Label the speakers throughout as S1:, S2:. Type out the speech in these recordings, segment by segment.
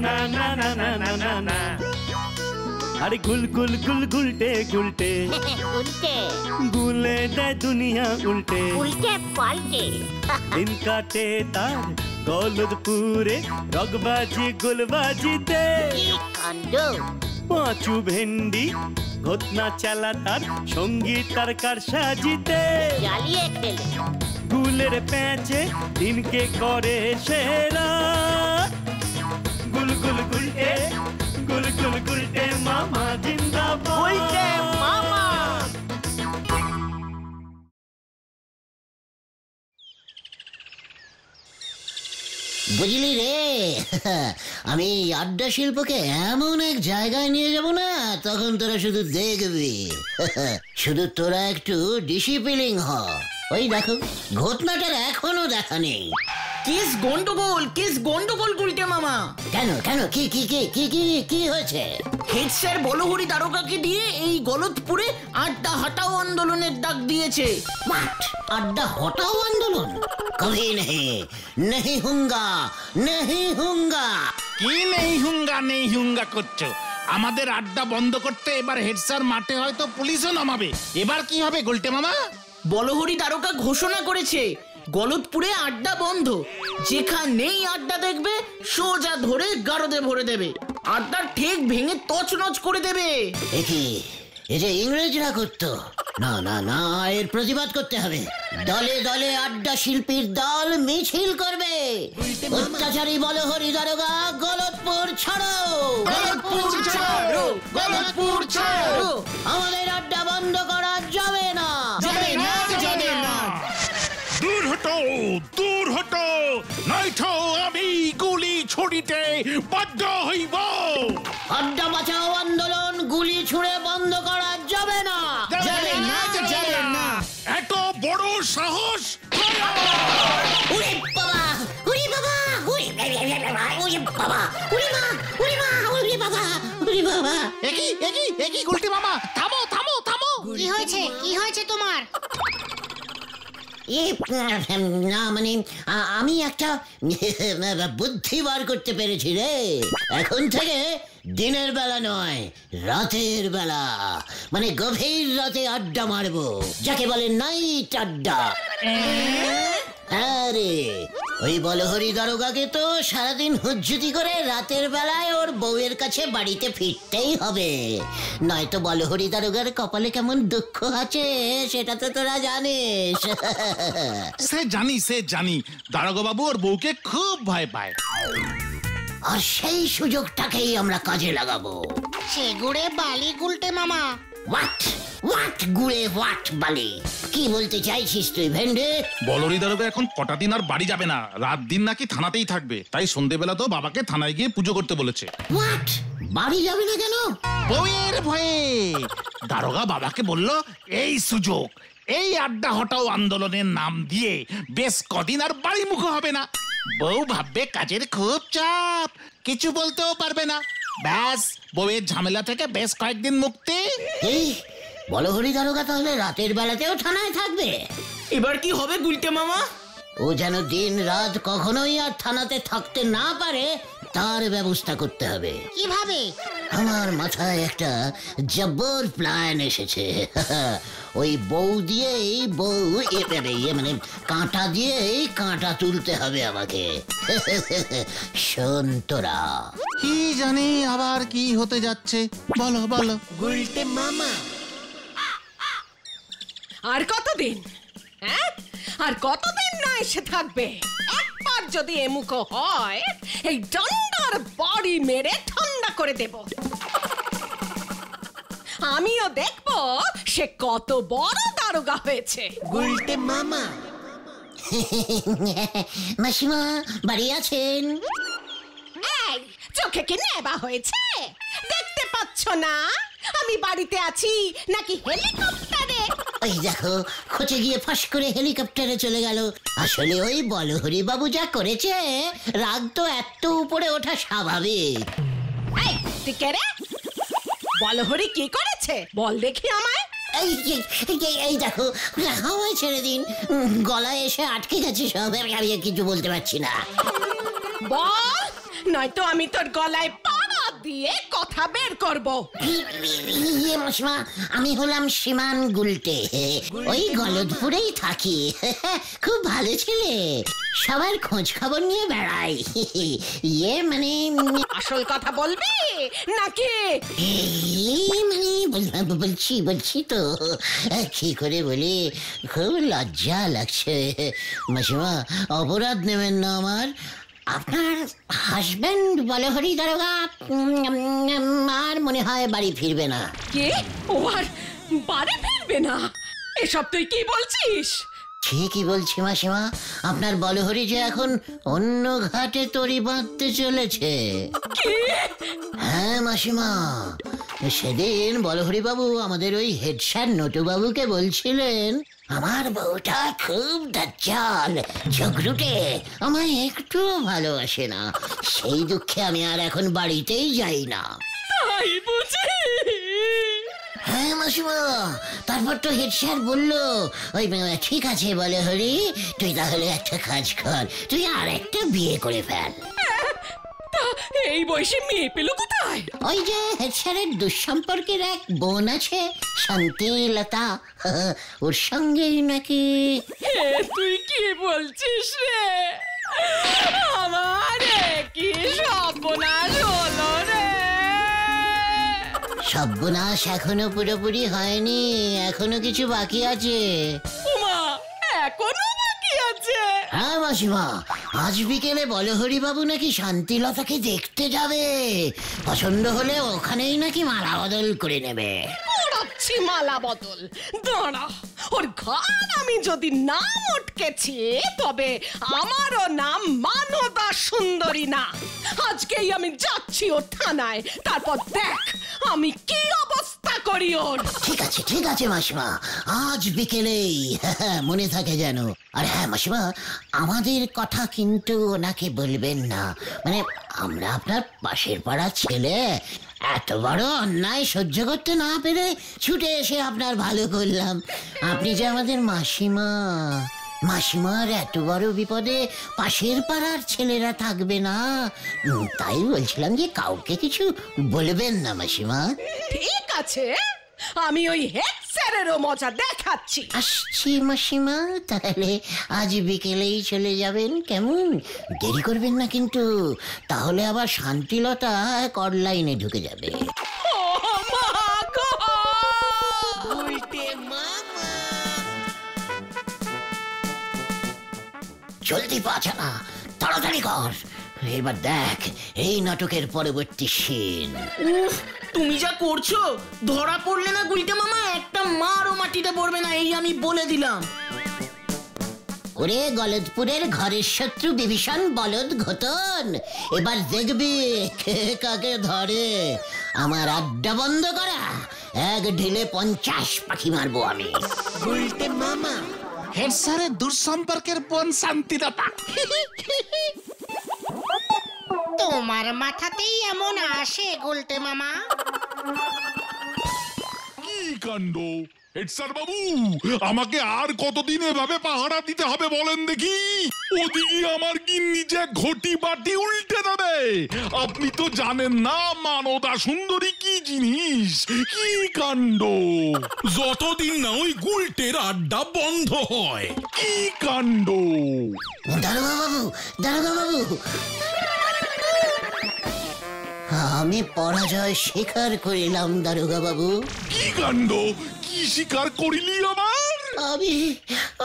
S1: না না না না না না না। আরে গুল গুল গুল গুলটে গুলটে
S2: উল্টে
S1: গুলে দেয় দুনিয়া উল্টে
S2: উল্টে পাল্টে
S1: দিন কাটে তার গলদপুরে রগবাজি গুলবাজিতে
S2: কি কাণ্ড!
S1: পাঁচু ভেন্ডি ঘটনা চালা তার সঙ্গীত তার কার সাজিতে
S2: জ্বালিয়ে খেলে
S1: গুলের প্যাঁচে দিনকে করে সেরা গুল গুল গুলটে গুল গুল গুলটে মামা জিন্দাবাদ
S2: উল্টে মামা।
S3: বুঝলি রে, আমি আড্ডা শিল্পকে এমন এক জায়গায় নিয়ে যাব না, তখন তোরা শুধু দেখবি। শুধু তোরা একটু ডিসিপ্লিন হ। ওই দেখো, ঘটনাটার এখনো দেখা নেই।
S4: কেস গন্ডগোল গুলটে মামা।
S3: কেন কেন কি কি কি কি কি কি হয়েছে?
S4: হেড স্যার বলহরি দারোগাকে দিয়ে এই গলতপুরে আড্ডা হটাও আন্দোলনের ডাক দিয়েছে।
S3: মাঠ আড্ডা হটাও আন্দোলন? কभी नहीं হুঙ্গা नहीं হুঙ্গা।
S5: কি নেই হুঙ্গা করছো? আমাদের আড্ডা বন্ধ করতে এবার হেড স্যার মাঠে হয়তো পুলিশও নামাবে। এবার কি হবে গুলটে মামা?
S4: বলহরি দারোগা ঘোষণা করেছে গলতপুরে আড্ডা বন্ধ। যেখানেই আড্ডা দেখবে সোজা ধরে গারদে ভরে দেবে, আড্ডার ঠেক ভেঙে তছনছ করে দেবে।
S3: একি এই যে ইংরেজরা করতো, না না না, এর প্রতিবাদ করতে হবে। দলে দলে আড্ডা শিল্পীর দল মিছিল করবে। অত্যাচারী বলহরি দারোগা গলতপুর ছাড়ো,
S4: গলতপুর ছাড়ো, গলতপুর ছাড়ো।
S3: আমাদের আড্ডা বন্ধ করা যাবে না,
S4: যাবে না, যাবে না।
S5: দূর হটো, নয়তো আমি গুলি ছুড়িতে বাধ্য হইব।
S3: আড্ডা বাঁচাও আন্দোলন গুলি ছুড়ে বন্ধ করা যাবে না,
S4: যাবে না, যাবে না।
S5: এত বড় সাহস!
S3: উরে বাবা, উরে বাবা, উরে বাবা, উরে মা, উরে মা, উরে বাবা, উরে বাবা।
S5: একই গুলটে মামা, থামো থামো থামো।
S2: কি হয়েছে তোমার?
S3: না মানে আমি একটা বুদ্ধি বার করতে পেরেছি রে। এখন থেকে দিনের বেলা নয়, রাতের বেলা, মানে গভীর রাতে আড্ডা মারবো, যাকে বলে নাইট আড্ডা। আরে ওই বলহরি দারোগাকে তো সারাদিন হুজ্জুতি করে রাতের বেলায় ওর বউয়ের কাছে বাড়িতে ফিরতেই হবে, নয়তো বলহরি দারোগার কপালে কেমন দুঃখ আছে সেটা তো তোরা জানিস।
S5: সে জানি দারোগা বাবু ওর বউকে খুব ভয় পায়।
S3: আর সেই সুযোগটাকেই আমরা কাজে লাগাবো।
S2: সে গুড়ে বালি গুলটে মামা।
S3: হোয়াট গুড়ে হোয়াট বালি? কি বলতে চাইছিস তুই ভেন্ডে?
S5: বলহরি দারোগা এখন কটা দিন আর বাড়ি যাবে না, রাত দিন নাকি থানাতেই থাকবে। তাই সন্ধ্যেবেলা তো বাবাকে থানায় গিয়ে পুজো করতে বলেছে।
S3: হোয়াট? বাড়ি যাবে না কেন?
S5: বউয়ের ভয়ে। দারোগা বাবাকে বলল এই সুযোগ, এই আড্ডা হটাও আন্দোলনের নাম দিয়ে বেশ কদিন আর বাড়ি মুখ হবে না। বউ ভাববে কাজের খুব চাপ, কিছু বলতেও পারবে না। ব্যাস, বউয়ের ঝামেলা থেকে বেশ কয়েকদিন মুক্তি।
S3: এই বলহরি দারোগা তাহলে রাতের বেলাতেও থানায় থাকবে?
S4: এবার কি হবে গুলটে মামা?
S3: ও যেন দিন রাত কখনোই আর থানাতে থাকতে না পারে, তার ব্যবস্থা করতে হবে।
S2: কিভাবে?
S3: আমার মাথায় একটা জব্বর প্ল্যান এসেছে। ওই বউ দিয়েই মানে কাঁটা দিয়েই কাঁটা তুলতে হবে আমাকে। শোন তোরা।
S5: কি জানি আবার কি হতে যাচ্ছে, বলো বলো।
S4: গুলটে মামা।
S6: আর কতদিন? আর কতদিন না এসে থাকবে? একবার যদি এমুখ হয়, এই ডান্ডার বাড়ি মেরে ঠান্ডা করে দেব। আমিও দেখবো সে কত বড় দারোগা হয়েছে।
S4: গুলটে মামা।
S3: মাসিমা বাড়ি আছেন?
S6: এই চোখে কি নেবা হয়েছে? দেখতে পাচ্ছ না আমি বাড়িতে আছি নাকি হেলিকপ্টারে?
S3: ওই দেখো, খোঁচে গিয়ে ফাঁস করে হেলিকপ্টারে চলে গেল। আসলে ওই বলহরি বাবু যা করেছে, রাগ তো এত উপরে ওঠা স্বাভাবিক।
S6: এই তুই কে রে? বলহরি কি করেছে বল দেখি আমায়।
S3: এই দেখো, হাওয়ায় ছেড়ে দিন, গলায় এসে আটকে গেছে সব, আমি কিছু বলতে পারছি না।
S6: বল নয়তো আমি তোর গলায় পাড়া দিয়ে কথা বের করব।
S3: ইয়ে মাসিমা, আমি হলাম সীমান গুলটে, ওই গলদপুরেই থাকি। খুব ভালো ছেলে, সবার খোঁজ খবর নিয়ে বেড়াই। ইয়ে মানে
S6: আসল কথা বলবি নাকি?
S3: বলছি তো, কি করে বলি, খুব লজ্জা লাগছে। মাসিমা, অপরাধ নেবেন না আমার। আপনার হাজবেন্ড বলহরি দারোগা আর মনে হয় বাড়ি ফিরবে না।
S6: কে? ও আর বাড়ি ফিরবে না? এসব তুই কি বলছিস?
S3: ঠিকই বলছি মাসিমা, আপনার বলহরি যে এখন অন্য ঘাটে তরি বাঁধতে চলেছে। হ্যাঁ মাসিমা, সেদিন বলহরি বাবু আমাদের ওই হেড স্যার নটু বাবুকে বলছিলেন, আমার বউটা খুব দাজ্জাল, ঝগড়ুটে, আমায় একটু ভালোবাসে না। সেই দুঃখে আমি আর এখন বাড়িতেই যাই না।
S6: তাই বুঝি?
S3: হ্যাঁ মাসিমা, তারপর তো হেড স্যার বললো, ওই ঠিক আছে বলহরি, তুই তাহলে একটা কাজ কর, তুই আর একটা বিয়ে করে ফেল।
S6: তা এই বয়সে মেয়ে পেল কোথায়?
S3: ওই যে হেড স্যারের দুঃসম্পর্কের এক বোন আছে, শান্তিলতা, ওর সঙ্গেই নাকি।
S6: তুই কি বলছিস রে? আমার কি সর্বনাশ হলো রে!
S3: সর্বনাশ এখনো পুরোপুরি হয়নি, এখনো কিছু বাকি আছে।
S6: উমা, এখনো বাকি আছে?
S3: হ্যাঁ মাসিমা, আজ বিকেলে বলহরি বাবু নাকি শান্তিলতাকে দেখতে যাবে। পছন্দ হলে ওখানেই নাকি মালা বদল করে নেবে।
S6: করাচ্ছি মালা বদল, দাঁড়া। ওর ঘর আমি যদি নাম উঠকেছি, তবে আমারও নাম মানদা সুন্দরী না। আজকেই আমি যাচ্ছি ওর থানায়, তারপর দেখ আমি কি অবস্থা করি ওর।
S3: ঠিক আছে মাসিমা, আজ বিকেলেই, মনে থাকে যেন। আর হ্যাঁ মাসিমা, আমাদের কথা কিন্তু ওনাকে বলবেন না। মানে আমরা আপনার পাশের পাড়ার ছেলে, এত বড় অন্যায় সহ্য করতে না পেরে ছুটে এসে আপনার ভালো করলাম। আপনি যে আমাদের মাসিমা, মাসিমার এত বড় বিপদে পাশের পাড়ার ছেলেরা থাকবে না, তাই বলছিলাম যে কাউকে কিছু বলবেন না মাসিমা।
S6: ঠিক আছে, আমি ওই হেড স্যারেরও মজা দেখাচ্ছি।
S3: আসছি মাসিমা, তাহলে আজ বিকেলেই চলে যাবেন, কেমন? দেরি করবেন না কিন্তু, তাহলে আবার শান্তিলতা কর লাইনে ঢুকে যাবে।
S6: ও মা গো!
S3: জলদি পাচা, তাড়াতাড়ি কর। এবার দেখ এই নাটকের পরবর্তী সিন।
S4: উফ, তুমি যা করছো, ধরা পড়লে না গুলটে মামা একটা মারও মাটিতে পড়বে না, এই আমি বলে দিলাম।
S3: ওরে গলদপুরের ঘরের শত্রু বিভীষণ বলদ ঘটন, এবার দেখবি কে কাকে ধরে। আমার আড্ডা বন্ধ করা, এক ঢিলে 50 পাখি মারবো আমি।
S5: গুলটে মামা, হেড স্যারের দুঃসম্পর্কের বোন শান্তিলতা।
S2: তোমার মাথাতেই এমন আসে গুলটে মামা?
S7: কি কাণ্ড! হেড স্যার বাবু, আমাকে আর কতদিন এভাবে পাহারা দিতে হবে বলেন দেখি? ওদিকে আমার গিন্নি যে ঘটি বাটি উল্টে দেবে। আপনি তো জানেন না মানদা সুন্দরী কি জিনিস। কি কাণ্ড!
S8: যতদিন না ওই গুলটের আড্ডা বন্ধ হয়।
S7: কি কাণ্ড!
S3: দারোগা বাবু, আমি পরাজয় স্বীকার করিলাম দারোগা বাবু।
S7: কি কাণ্ড! কি স্বীকার করিলি আমার?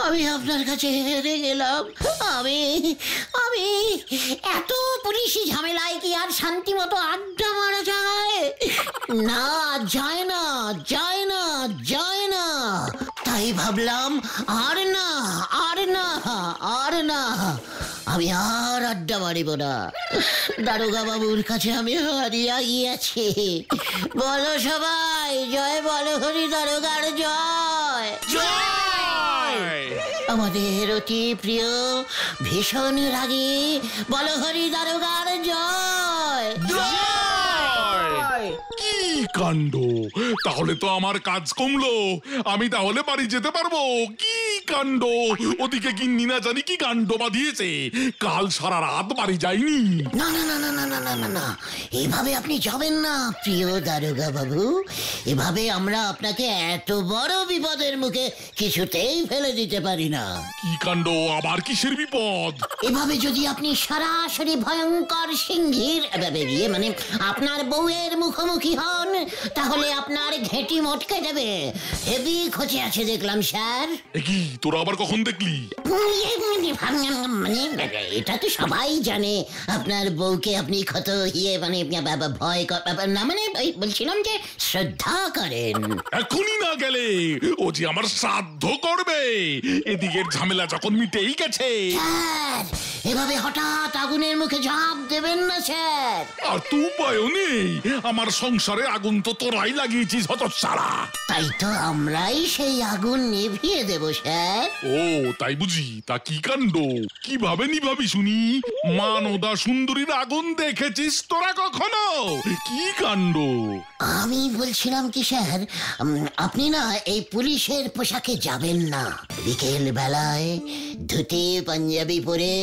S3: আমি আপনার কাছে হেরে গেলাম। আমি এত পুলিশি ঝামেলায় কি আর শান্তি মতো আড্ডা মারা যায়? না, যায় না। তাই ভাবলাম আর না, আমি আর আড্ডা মারিব না। দারোগা বাবুর কাছে আমি হারিয়া গিয়েছি। বলো সবাই, জয় বলহরি দারোগার জয়। আমাদের অতি প্রিয় ভীষণ রাগী বলহরি দারোগার জয়।
S7: কি কাণ্ড! তাহলে তো আমার কাজ কমলো, আমি তাহলে বাড়ি যেতে পারবো। কি কাণ্ড! ওদিকে গিন্নি না জানি কি কাণ্ড বাঁধিয়েছে, কাল সারা রাত বাড়ি যায়নি।
S3: না না না না না না না না না, এভাবে আপনি যাবেন না প্রিয় দারোগা বাবু। এভাবে আমরা আপনাকে এত বড় বিপদের মুখে কিছুতেই ফেলে দিতে পারি না।
S7: কি কাণ্ড! আবার কিসের বিপদ?
S3: এভাবে যদি আপনি সরাসরি ভয়ঙ্কর সিংহীর মানে আপনার বউয়ের মুখোমুখি হন, তাহলে আপনার ঘেঁটি মটকে দেবে। হেভি খোঁজে আছে দেখলাম স্যার।
S7: কি তোরা আবার কখন দেখলি?
S3: মানে এটা তো সবাই জানে আপনার বউকে আপনি কত মানে ভয় না, মানে বলছিলাম যে শ্রদ্ধা করেন।
S7: এখনই না গেলে ও যে আমার শ্রাদ্ধ করবে। এদিকের ঝামেলা যখন মিটেই গেছে।
S3: স্যার, এভাবে হঠাৎ আগুনের মুখে ঝাঁপ দেবেন না স্যার।
S7: আর তো উপায়ও নেই, আমার সংসারে আগুন তো তোরাই লাগিয়েছিস হতচ্ছাড়া।
S3: তাই তো আমরাই সেই আগুন নিভিয়ে দেব স্যার।
S7: ও তাই বুঝি? তা কি কাণ্ড! কিভাবে নিভাবি শুনি? মানদা সুন্দরীর আগুন দেখেছিস তোরা কখনো? কি কাণ্ড!
S3: আমি বলছিলাম কি স্যার, আপনি না এই পুলিশের পোশাকে যাবেন না। বিকেল বেলায় ধুতি পাঞ্জাবি পরে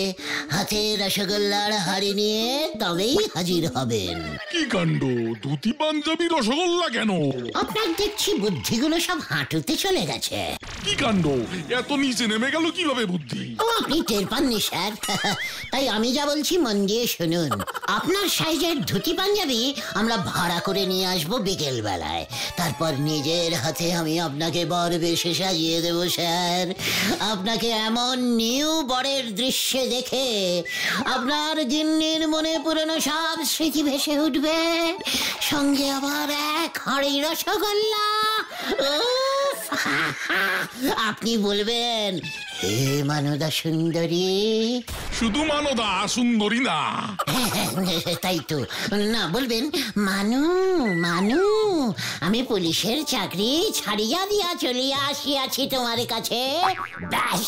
S3: হাতে রসগোল্লার হাড়ি নিয়ে তবেই হাজির হবেন।
S7: কি কাণ্ড! ধুতি পাঞ্জাবি রসগোল্লা কেন?
S3: আপনার দেখছি বুদ্ধিগুলো সব হাঁটুতে চলে গেছে।
S7: কি কাণ্ড! এত নিচে নেমে গেল কিভাবে বুদ্ধি?
S3: ও আপনি টের পাননি স্যার। তাই আমি যা বলছি মন দিয়ে শুনুন। আপনার সাইজের ধুতি পাঞ্জাবি আমরা ভাড়া করে নিয়ে আসবো বিকেল বেলায়। তারপর নিজের হাতে আমি আপনাকে বর বেশে সাজিয়ে দেব স্যার। আপনাকে এমন নিউ বরের দৃশ্যে দেখে আপনার গিন্নির মনে পুরনো সব স্মৃতি ভেসে উঠবে, সঙ্গে আবার এক হাঁড়ি রসগোল্লা। আপনি বলবেন, হে মানদা সুন্দরী।
S7: শুধু মানদা সুন্দরী না,
S3: তাই তো না, বলবেন মানু মানু, আমি পুলিশের চাকরি ছাড়িয়া দিয়া চলিয়া আসিয়াছি তোমার কাছে। ব্যাস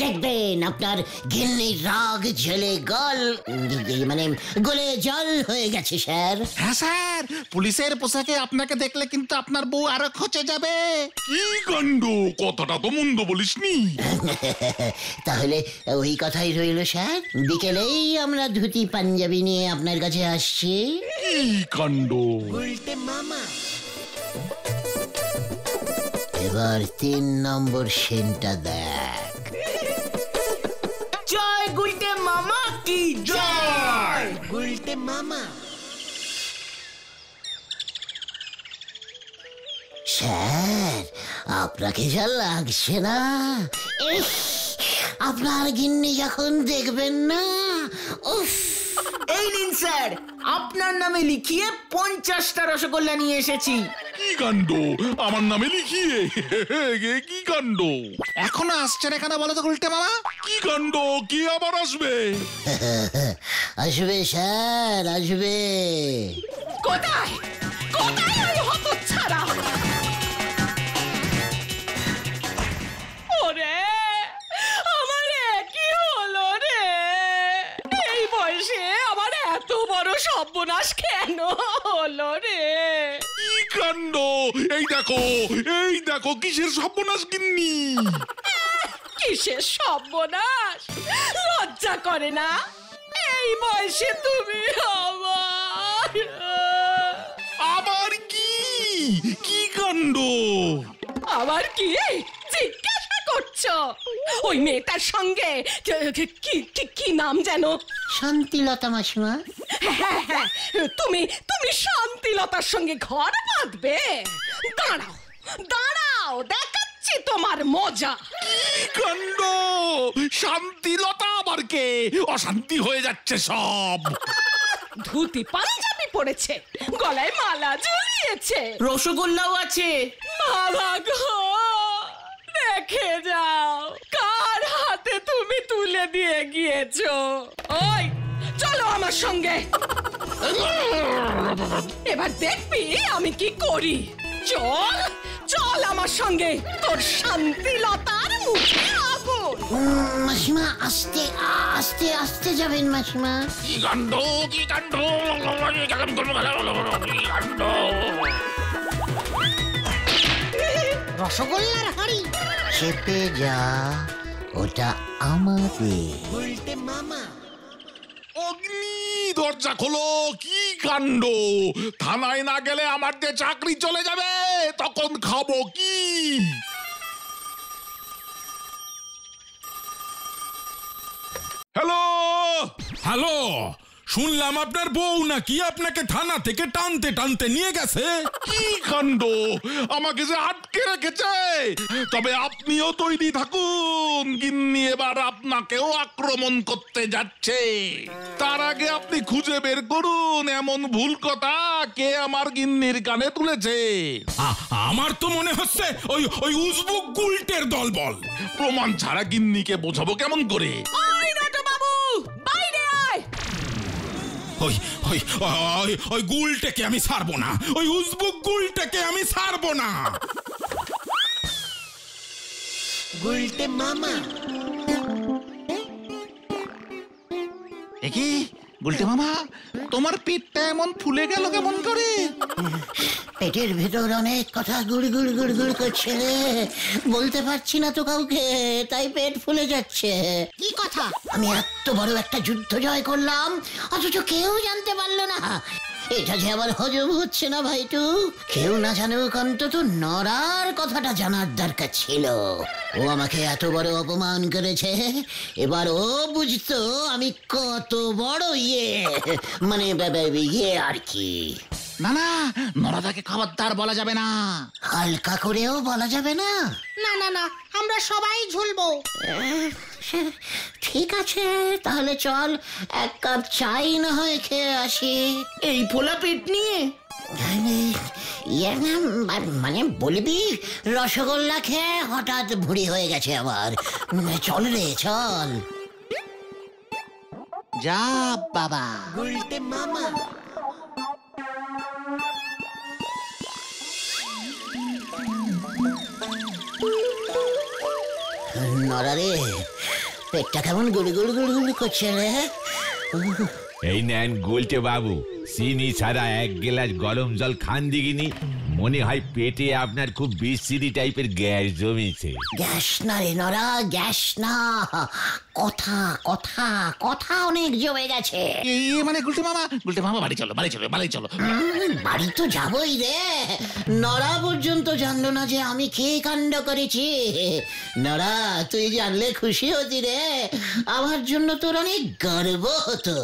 S3: দেখবেন আপনার গিন্নির রাগ ঝেলে মানে গলে জল হয়ে গেছে স্যার।
S5: হ্যাঁ স্যার, পুলিশের পোশাকে আপনাকে দেখলে কিন্তু আপনার বউ আরো খচে যাবে।
S7: কি কাণ্ড! কথাটা তো মন্দ বলিসনি।
S3: তাহলে ওই কথাই রইল স্যার, বিকেলেই আমরা ধুতি পাঞ্জাবি নিয়ে আপনার কাছে আসছি।
S7: কি কাণ্ড!
S3: এবার 3 নম্বর সেনটা দেখ।
S4: জয় গুলটে মামা কি জয়! গুলটে মামা।
S3: স্যার, আপনাকে যা লাগছে না, ইস, আপনার গিন্নি যখন দেখবেন না, উফ।
S4: এই নিন স্যার, আপনার নামে লিখিয়ে 50টা রসগোল্লা নিয়ে এসেছি।
S7: কি কাণ্ড! আমার নামে লিখিয়ে? কি কাণ্ড!
S5: এখনো আসছে না কেন বলো তো উল্টে মামা?
S7: কি কাণ্ড! কে আবার আসবে?
S3: আসবে স্যার, আসবে।
S6: কোথায় কোথায় ওই হতচ্ছাড়া? ওরে আমার কি হলো রে? এই বয়সে আমার এত বড় সর্বনাশ কেন হলো রে?
S7: কি কাণ্ড! এই দেখো কিসের সর্বনাশ গিন্নি!
S6: কিসের সর্বনাশ? লজ্জা করে না এই বয়সে তুমি
S7: আবার কি? কি কাণ্ড!
S6: আবার কি জিজ্ঞাসা করছো? ওই মেয়েটার সঙ্গে কি নাম যেন?
S3: শান্তিলতা মাসিমা।
S6: হ্যাঁ হ্যাঁ, তুমি শান্তিলতার সঙ্গে ঘর বাঁধবে? দাঁড়াও দাঁড়াও, দেখাচ্ছি তোমার মজা।
S7: কি কাণ্ড! শান্তিলতা আবার কে? অশান্তি হয়ে যাচ্ছে সব।
S6: ধুতি পাঞ্জাবি পরেছে, গলায় মালা ঝুলিয়েছে,
S4: রসগোল্লাও আছে।
S6: বাবা গো, দেখে যাও কার হাতে তুমি তুলে দিয়ে গিয়েছো। ওই চলো আমার সঙ্গে, এবার দেখবি আমি কি করি। চল চল আমার সঙ্গে, তোর শান্তিলতার মুখে আগুন।
S3: মাসিমা আস্তে আস্তে আস্তে যাবেন মাসিমা।
S7: কি কাণ্ড! কি কাণ্ড! কি কাণ্ড!
S2: রসগোল্লার হাড়ি
S3: চেপে যা, ওটা আমাদের।
S7: অগ্নি, দরজা খোলো। কি কাণ্ড! থানায় না গেলে আমার যে চাকরি চলে যাবে, তখন খাবো কি? হ্যালো
S8: হ্যালো, শুনলাম আপনার বউ নাকি আপনাকে থানা থেকে টানতে টানতে নিয়ে গেছে।
S7: কি কাণ্ড! আমাকে যে আটকে রেখেছে। তবে আপনিও তৈরি থাকুন, গিন্নি এবার আপনাকেও আক্রমণ করতে যাচ্ছে। তার আগে আপনি খুঁজে বের করুন এমন ভুল কথা কে আমার গিন্নির কানে তুলেছে।
S8: আমার তো মনে হচ্ছে ওই ওই উজবুক গুলটের দলবল।
S7: প্রমাণ ছাড়া গিন্নিকে বোঝাবো কেমন করে?
S8: ওই ওই ওই ওই গুলটাকে আমি ছাড়বো না, ওই উজবুক গুলটাকে আমি ছাড়বো না।
S5: একি গুলটে মামা, তোমার পেটটা এমন ফুলে গেল কেমন করে?
S3: পেটের ভেতর অনেক কথা গুড় গুড় গুড় গুড় করছে রে, বলতে পারছি না তো কাউকে, তাই পেট ফুলে যাচ্ছে।
S2: কি কথা?
S3: আমি এত বড় একটা যুদ্ধ জয় করলাম, অথচ কেউ জানতে পারলো না। এটা যে আবার হজম হচ্ছে না ভাইটু। কেউ না জানুক, অন্তত নরার কথাটা জানার দরকার ছিল। ও আমাকে এত বড় অপমান করেছে, এবার ও বুঝতো আমি কত বড় মানে ইয়ে আর কি।
S5: না না, নরাদাকে খবরদার বলা যাবে না।
S3: হালকা করেও বলা যাবে না?
S2: না না না, আমরা সবাই ঝুলবো।
S3: ঠিক আছে, তাহলে চল এক কাপ চাই না হয় খেয়ে আসি।
S4: এই ফোলা পেট নিয়ে?
S3: মানে বলবি রসগোল্লা খেয়ে হঠাৎ ভুঁড়ি হয়ে গেছে আমার। চল রে চল।
S5: যা বাবা।
S3: নরা রে, পেটটা কেমন গুড়ি গুড়ি গুড়ি গুড়ি করছে রে।
S9: এই নেন গুলটে বাবু, চিনি ছাড়া এক গ্লাস গরম জল খান দিগিনি। মনে হয় পেটে আপনার খুব বিশ্রী টাইপের গ্যাস জমেছে।
S3: গ্যাস না রে নরা, গ্যাস না, কথা কথা কথা অনেক জমে গেছে।
S5: মানে গুলটে মামা বাড়ি চলো, বাড়ি চলো, বাড়ি চলো।
S3: বাড়ি তো যাবই রে। নরা পর্যন্ত জানলো না যে আমি কি কাণ্ড করেছি। নরা, তুই জানলে খুশি হতি রে, আমার জন্য তোর অনেক গর্ব হতো।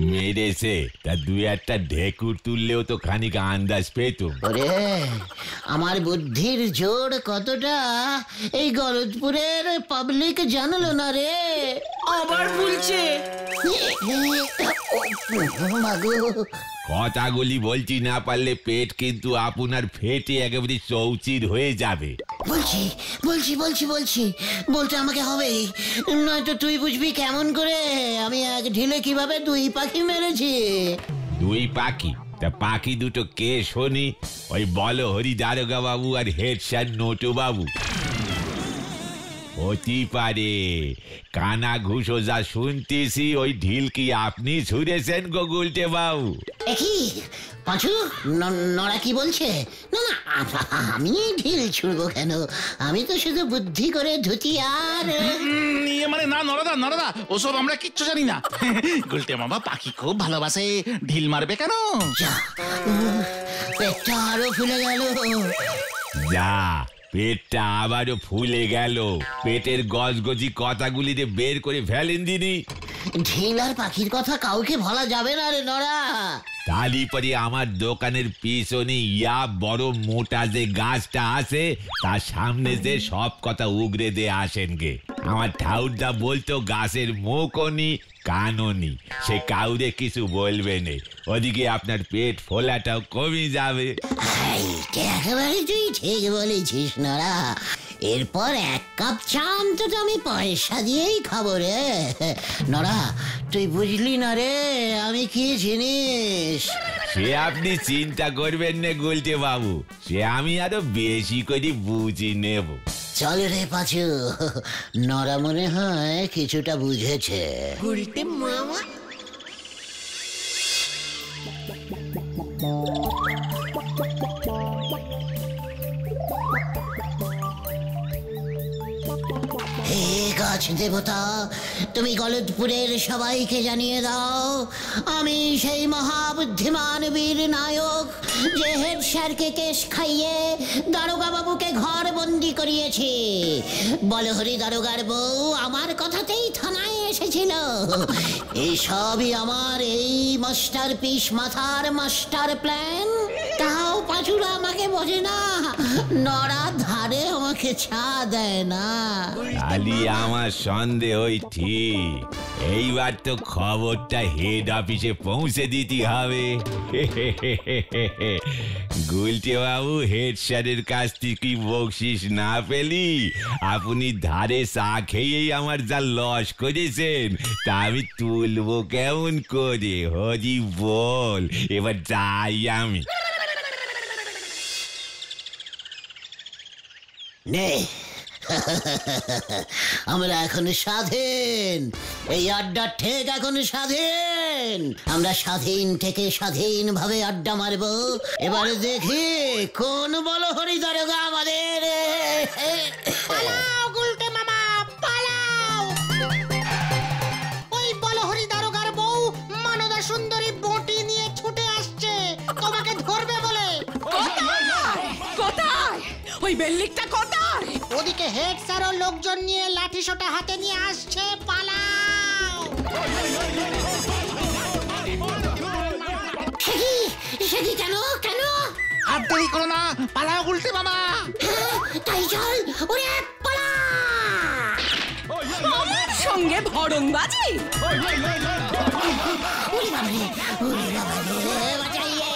S9: মেরেছে তা দুই একটা ঢেকুর তুললেও তো খানিক আন্দাজ পেতুম।
S3: ওরে, আমার বুদ্ধির জোর কতটা এই গলতপুরের পাবলিক জানলো না রে।
S4: আবার বলছে
S9: কথাগুলি বলছি না পারলে পেট কিন্তু আপনার ফেটে একেবারে চৌচির হয়ে যাবে।
S3: বলছি বলছি বলছি বলছি বলতে আমাকে হবে, নয়তো তুই বুঝবি কেমন করে আমি এক ঢিলে কিভাবে দুই পাখি মেরেছি।
S9: দুই পাখি? তা পাখি দুটো কে শুনি? ওই বলো হরি দারোগা বাবু আর হেড স্যার নোটু বাবু। হতে পারে, কানা ঘুষো যা শুনতেছি ওই ঢিল কি আপনি ছুঁড়েছেন গো গুলটে বাবু?
S3: কি পাঁচু, নরা কি বলছে? না না, আমি ঢিল ছুড়বো কেন? আমি তো শুধু বুদ্ধি করে ধুতি আর
S5: মানে না নরদা, ওসব আমরা কিচ্ছু জানি না। গুলটে মামা পাখি খুব ভালোবাসে, ঢিল মারবে কেন?
S3: যা, পেটটা আরো ফুলে গেল।
S9: যা, পেটটা আবারও ফুলে গেল। পেটের গজগজি কথাগুলি যে বের করে ফেলেন দিনি।
S3: ঢিল আর পাখির কথা কাউকে বলা যাবে না রে নরা।
S9: তালি পরে আমার দোকানের পিছনে ইয়া বড় মোটা যে গাছটা আছে তার সামনে যে সব কথা উগরে দিয়ে আসেন গে। আমার ঠাউরদা বলতো গাছের মুখও নি কানও নি, সে কাউরে কিছু বলবে না, ওদিকে আপনার পেট ফোলাটাও কমে যাবে।
S3: একেবারে তুই ঠিক বলেছিস নরা। এরপর এক কাপ চা অন্তত আমি পয়সা দিয়েই খাবো রে। নরা, তুই বুঝলি না রে আমি কি জিনিস।
S9: সে আপনি চিন্তা করবেন না গুলটে বাবু, সে আমি আরো বেশি করে বুঝি নেব।
S3: চল রে পাঁচু, নরা মনে হয় কিছুটা বুঝেছে।
S2: গুলটে মামা
S3: গাছ দেবতা, তুমি গলদপুরের সবাইকে জানিয়ে দাও আমি সেই মহাবুদ্ধিমান বীর নায়ক যে হেড স্যারকে কেস খাইয়ে দারোগা বাবুকে ঘর বন্দি করিয়েছি। বলহরি দারোগার বউ আমার কথাতেই থানায় এসেছিল। এই সবই আমার এই মাস্টার পিস মাথার মাস্টার প্ল্যান। তাও পাঁচুরা আমাকে বোঝে না, নড়া ধারে আমাকে ছা দেয় না।
S9: খালি আমার সন্দেহই ঠিক, এইবার তো খবরটা হেড অফিসে পৌঁছে দিতে হবে। গুলটে বাবু, হেড স্যারের কাছ থেকে বকশিস না পেলি আপনি ধারে চা খেয়েই আমার যা লস করেছেন তা আমি তুলবো কেমন করে? হরি বল, এবার যাই আমি।
S3: নে আমরা এখন স্বাধীন, এই আড্ডা ঠিক এখন স্বাধীন। আমরা স্বাধীন থেকে স্বাধীনভাবে আড্ডা মারবো। এবারে দেখি কোন বলহরি দারোগা আমাদের।
S2: পালাও গুলটে মামা, পালাও। ওই বলহরি দারোগার বউ মানদা সুন্দরী বটি নিয়ে ছুটে আসছে তোমাকে ধরবে বলে।
S6: কোথায় ওই বেল্লিকটা কোথায়?
S2: ওদিকে হেড স্যার ও লোকজন নিয়ে লাঠি সোটা হাতে নিয়ে আসছে, পালাও।
S3: সেটি কেন কেন?
S5: আর দেরি করো না, পালাও গুলটে মামা।
S3: তাই চল, ওরে পালা।
S6: আমার সঙ্গে ভড়ংবাজি?
S3: ওরে বাবারে, ওরে বাবারে, বাঁচাইয়ে,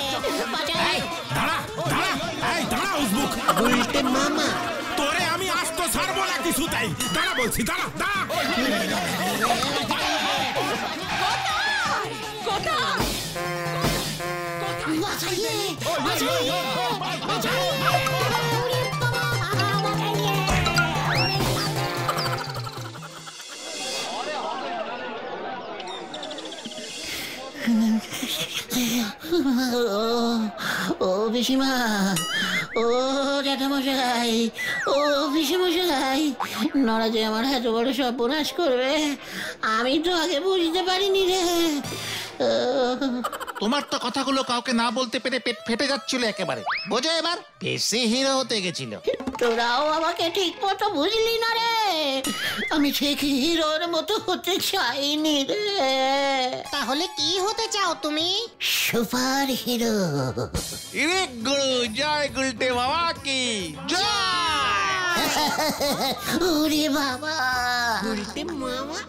S3: বাঁচাই।
S8: দাঁড়া দাঁড়া, এই দাঁড়া উজবুক।
S2: গুলটে মামা,
S8: তোরে আমি আজ তো ছাড়বো না কিছুতেই। দাঁড়া বলছি, দাঁড়া দাঁড়া।
S6: কোথায়?
S3: বাঁচাইয়ে, বাঁচাইয়ে, বাঁচাইয়ে। ওরে বাবা, বাঁচাইয়ে। ও পিসিমা, ও জ্যাঠামশাই, ও পিসিমশাই, নড়া যে আমার এত বড় সর্বনাশ করবে আমি তো আগে বুঝতে পারিনি রে।
S5: তোমার তো কথাগুলো কাউকে না বলতে পেরে পেট ফেটে যাচ্ছিল একেবারে। বোঝো এবার, বেশি হিরো হতে গেছিল।
S3: তোরাও আমাকে ঠিক মতো বুঝলি না রে। আমি ঠিক হিরোর মতো হতে চাইনি রে।
S2: তাহলে কি হতে চাও তুমি?
S3: Super hero.
S5: ইরে গুরু, জয় গুলটে বাবা কি জয়।
S3: ওরে বাবা,
S2: গুলটে মামা